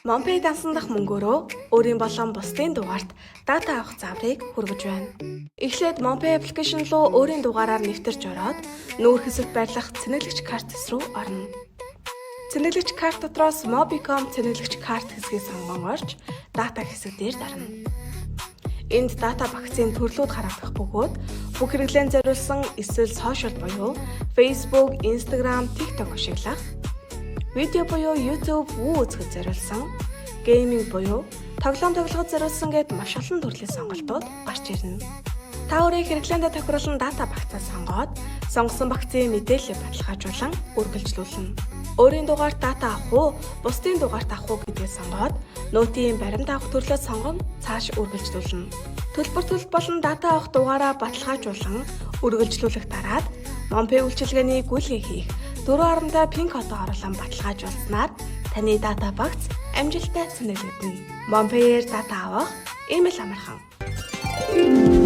MonPay дансан дах мөнгөөрөө өөрийн болон бусдын дугаарт дата авах зааврыг хүргэж байна. Эхлээд MonPay аппликейшн руу өөрийн дугаараар нэвтэрч ороод нүүр хэсэгт байрлах цэнэглэгч карт хэсэг рүү орно. Цэнэглэгч карт дотроос Mobicom цэнэглэгч карт хэсгийг сонгон орж дата хэсэг дээр дарна. Энд дата багцын төрлүүд харагдах бөгөөд бүх хэрэглээнд зориулсан эсвэл сошиал буюу Facebook, Instagram, TikTok ашиглах, видео буюу YouTube, Woo үзэхэд зориулсан, гейминг буюу тоглоом тоглоход зориулсан гэд маш олон төрлийн сонголтууд гарч ирнэ. Та өөрийн хэрэглээндээ тохируулсан дата багцаа сонгоод сонгосон багцын мэдээллийг баталгаажуулан үргэлжлүүлнэ. Өөрийн дугаарт дата авах уу, бусдын дугаарт авах уу гэдгийг сонгоод нөтийн баримт авах төрлөө сонгон цааш үргэлжлүүлнэ. Төлбөр болон дата авах дугаараа баталгаажуулан үргэлжлүүлэх дараад MonPay үйлчилгээний гүйлгээ хийх 4 хоорондоо пин кодоо оруулан баталгаажуулснаар таны дата багц амжилттай цэнэглэгдэнэ. MonPay-ээр дата авах ийм л амархан.